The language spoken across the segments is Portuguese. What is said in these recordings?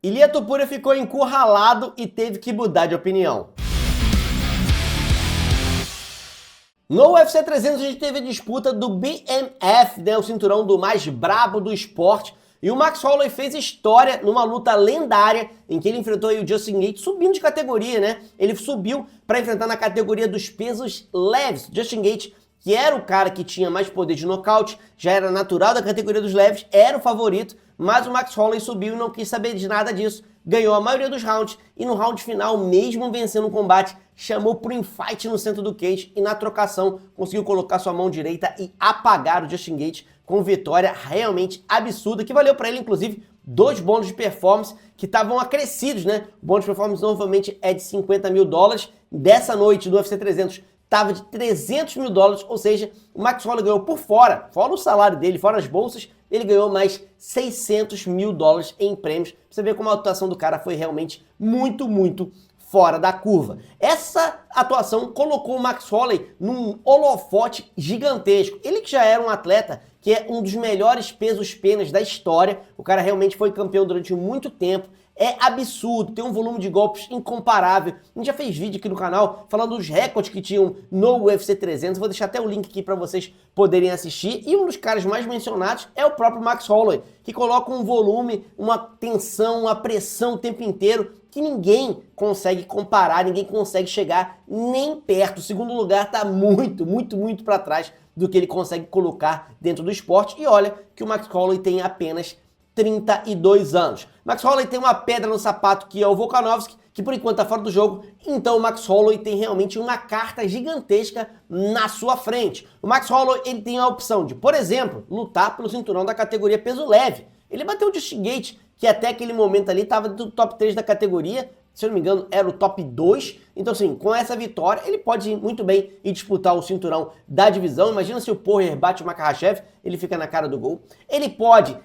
Ilia Topuria ficou encurralado e teve que mudar de opinião. No UFC 300 a gente teve a disputa do BMF, né, o cinturão do mais brabo do esporte, e o Max Holloway fez história numa luta lendária em que ele enfrentou aí o Justin Gaethje subindo de categoria, né? Ele subiu para enfrentar na categoria dos pesos leves. Justin Gaethje, que era o cara que tinha mais poder de nocaute, já era natural da categoria dos leves, era o favorito, mas o Max Holloway subiu e não quis saber de nada disso, ganhou a maioria dos rounds e no round final, mesmo vencendo o combate, chamou pro infight no centro do cage e na trocação conseguiu colocar sua mão direita e apagar o Justin Gaethje com vitória realmente absurda, que valeu para ele, inclusive, 2 bônus de performance que estavam acrescidos, né? O bônus de performance normalmente é de $50 mil. Dessa noite do UFC 300 estava de $300 mil, ou seja, o Max Holloway ganhou por fora o salário dele, fora as bolsas, ele ganhou mais $600 mil em prêmios. Pra você ver como a atuação do cara foi realmente muito fora da curva. Essa atuação colocou o Max Holloway num holofote gigantesco. Ele que já era um atleta que é um dos melhores pesos-penas da história, o cara realmente foi campeão durante muito tempo, é absurdo, tem um volume de golpes incomparável. A gente já fez vídeo aqui no canal falando dos recordes que tinham no UFC 300, vou deixar até o link aqui para vocês poderem assistir. E um dos caras mais mencionados é o próprio Max Holloway, que coloca um volume, uma tensão, uma pressão o tempo inteiro que ninguém consegue comparar, ninguém consegue chegar nem perto. O segundo lugar está muito para trás do que ele consegue colocar dentro do esporte. E olha que o Max Holloway tem apenas 32 anos. Max Holloway tem uma pedra no sapato que é o Volkanovski, que por enquanto está fora do jogo, então o Max Holloway tem realmente uma carta gigantesca na sua frente. O Max Holloway ele tem a opção de, por exemplo, lutar pelo cinturão da categoria peso leve. Ele bateu o Justin Gaethje, que até aquele momento ali estava do top 3 da categoria, se eu não me engano era o top 2, então assim, com essa vitória ele pode muito bem ir disputar o cinturão da divisão. Imagina se o Poirier bate o Makhachev, ele fica na cara do gol. Ele pode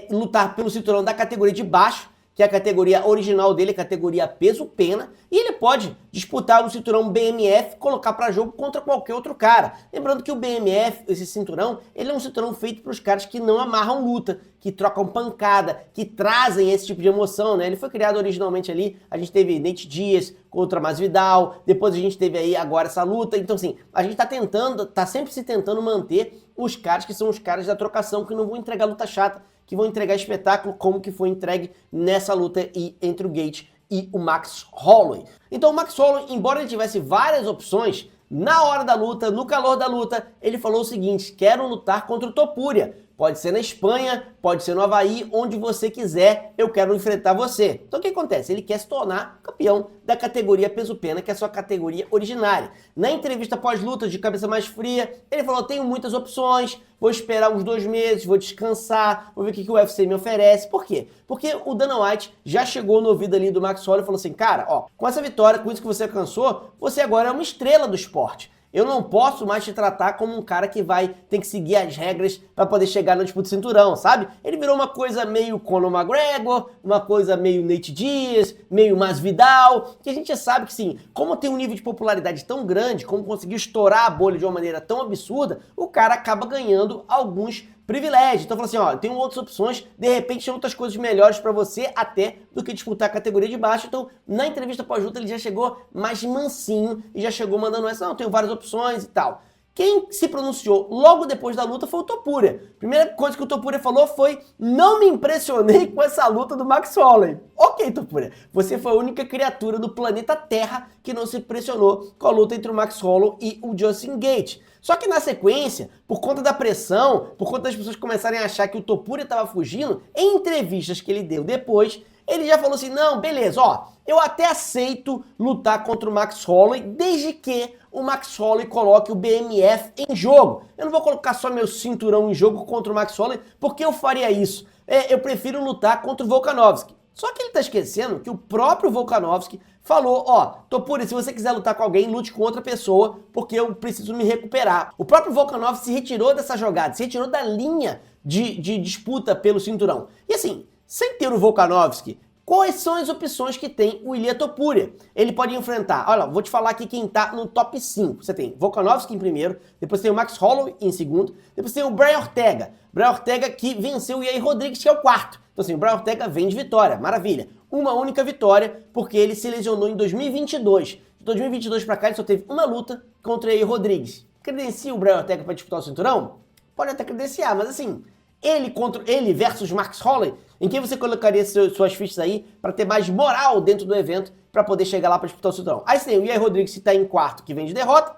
lutar pelo cinturão da categoria de baixo, que é a categoria original dele, a categoria peso-pena, e ele pode disputar o cinturão BMF, colocar para jogo contra qualquer outro cara. Lembrando que o BMF, esse cinturão, ele é um cinturão feito para os caras que não amarram luta, que trocam pancada, que trazem esse tipo de emoção, né? Ele foi criado originalmente ali, a gente teve Nate Diaz contra Masvidal, depois a gente teve aí agora essa luta, então assim, a gente tá sempre se tentando manter os caras que são os caras da trocação, que não vão entregar luta chata, que vão entregar espetáculo como que foi entregue nessa luta entre o Gaethje e o Max Holloway. Então o Max Holloway, embora ele tivesse várias opções, na hora da luta, no calor da luta, ele falou o seguinte: quero lutar contra o Topuria. Pode ser na Espanha, pode ser no Havaí, onde você quiser, eu quero enfrentar você. Então o que acontece? Ele quer se tornar campeão da categoria peso-pena, que é a sua categoria originária. Na entrevista pós-luta, de cabeça mais fria, ele falou: tenho muitas opções, vou esperar uns 2 meses, vou descansar, vou ver o que o UFC me oferece. Por quê? Porque o Dana White já chegou no ouvido ali do Max Holloway e falou assim: cara, ó, com essa vitória, com isso que você alcançou, você agora é uma estrela do esporte. Eu não posso mais te tratar como um cara que tem que seguir as regras para poder chegar na disputa do cinturão, sabe? Ele virou uma coisa meio Conor McGregor, uma coisa meio Nate Diaz, meio Masvidal, que a gente já sabe que sim, como tem um nível de popularidade tão grande, como conseguiu estourar a bolha de uma maneira tão absurda, o cara acaba ganhando alguns privilégio. Então, falou assim, ó, tem outras opções, de repente tem outras coisas melhores pra você até do que disputar a categoria de baixo. Então, na entrevista pós-luta, ele já chegou mais mansinho e já chegou mandando essa, não, tenho várias opções e tal. Quem se pronunciou logo depois da luta foi o Topuria. Primeira coisa que o Topuria falou foi: não me impressionei com essa luta do Max Holloway. Ok, Topuria, você foi a única criatura do planeta Terra que não se impressionou com a luta entre o Max Holloway e o Justin Gaethje. Só que na sequência, por conta da pressão, por conta das pessoas começarem a achar que o Topuria estava fugindo, em entrevistas que ele deu depois, ele já falou assim: não, beleza, ó, eu até aceito lutar contra o Max Holloway, desde que o Max Holloway coloque o BMF em jogo. Eu não vou colocar só meu cinturão em jogo contra o Max Holloway, porque eu faria isso. Eu prefiro lutar contra o Volkanovski. Só que ele tá esquecendo que o próprio Volkanovski falou: ó, Topuria, se você quiser lutar com alguém, lute com outra pessoa, porque eu preciso me recuperar. O próprio Volkanovski se retirou dessa jogada, se retirou da linha de disputa pelo cinturão. E assim, sem ter o Volkanovski, quais são as opções que tem o Ilia Topuria? Ele pode enfrentar, olha, vou te falar aqui quem tá no top 5. Você tem Volkanovski em primeiro, depois tem o Max Holloway em segundo, depois tem o Brian Ortega. Brian Ortega que venceu o Yair Rodrigues, que é o quarto. Então assim, o Brian Ortega vem de vitória, maravilha. uma única vitória, porque ele se lesionou em 2022. De 2022 para cá ele só teve uma luta contra Yair Rodrigues. Credencia o Brian Ortega para disputar o cinturão? Pode até credenciar, mas assim, ele versus Max Holloway, em quem você colocaria suas fichas aí para ter mais moral dentro do evento para poder chegar lá para disputar o cinturão? Aí você tem o Yair Rodrigues que está em quarto, que vem de derrota.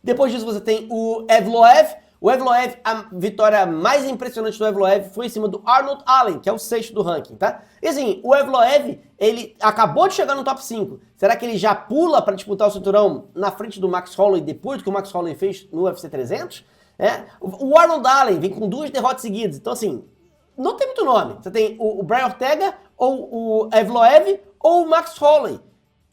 Depois disso você tem o Evloev. O Evloev, a vitória mais impressionante do Evloev foi em cima do Arnold Allen, que é o sexto do ranking, tá? E assim, o Evloev, ele acabou de chegar no top 5. Será que ele já pula para disputar o cinturão na frente do Max Holloway depois do que o Max Holloway fez no UFC 300? O Arnold Allen vem com 2 derrotas seguidas, então assim, não tem muito nome. Você tem o Brian Ortega, ou o Evloev, ou o Max Holloway.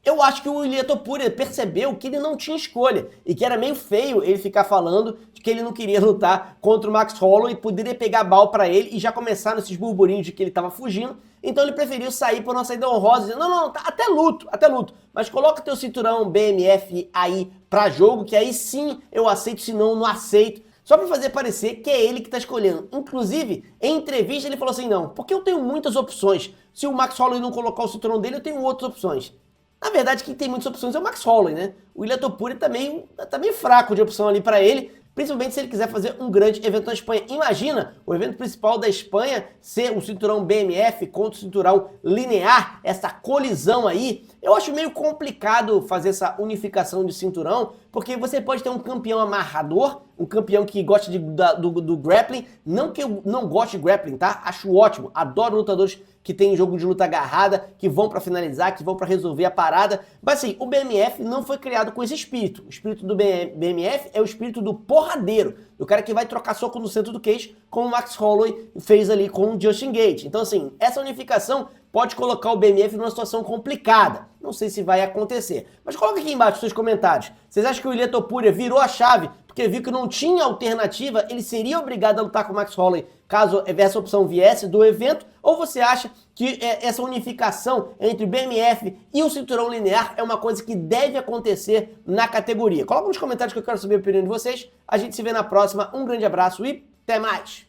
Eu acho que o Ilia Topuria percebeu que ele não tinha escolha e que era meio feio ele ficar falando de que ele não queria lutar contra o Max Holloway e poderia pegar bal pra ele e já começar nesses burburinhos de que ele tava fugindo. Então ele preferiu sair por uma saída honrosa, dizendo, não, tá, até luto, mas coloca teu cinturão BMF aí pra jogo, que aí sim eu aceito, senão eu não aceito. Só pra fazer parecer que é ele que tá escolhendo. Inclusive, em entrevista ele falou assim, não, porque eu tenho muitas opções. Se o Max Holloway não colocar o cinturão dele, eu tenho outras opções. Na verdade, quem tem muitas opções é o Max Holloway, né? O Ilia Topuria tá meio fraco de opção ali pra ele, principalmente se ele quiser fazer um grande evento na Espanha. Imagina o evento principal da Espanha ser o cinturão BMF contra o cinturão linear, essa colisão aí. Eu acho meio complicado fazer essa unificação de cinturão, porque você pode ter um campeão amarrador, um campeão que gosta do grappling, não que eu não goste de grappling, tá? Acho ótimo, adoro lutadores que tem jogo de luta agarrada, que vão pra finalizar, que vão pra resolver a parada. Mas assim, o BMF não foi criado com esse espírito. O espírito do BMF é o espírito do porradeiro, do cara que vai trocar soco no centro do queixo, como o Max Holloway fez ali com o Justin Gaethje. Então assim, essa unificação pode colocar o BMF numa situação complicada. Não sei se vai acontecer. Mas coloca aqui embaixo os seus comentários. Vocês acham que o Ilia Topuria virou a chave porque viu que não tinha alternativa, ele seria obrigado a lutar com o Max Holloway caso essa opção viesse do evento? Ou você acha que essa unificação entre o BMF e o cinturão linear é uma coisa que deve acontecer na categoria? Coloca nos comentários que eu quero saber a opinião de vocês. A gente se vê na próxima. Um grande abraço e até mais!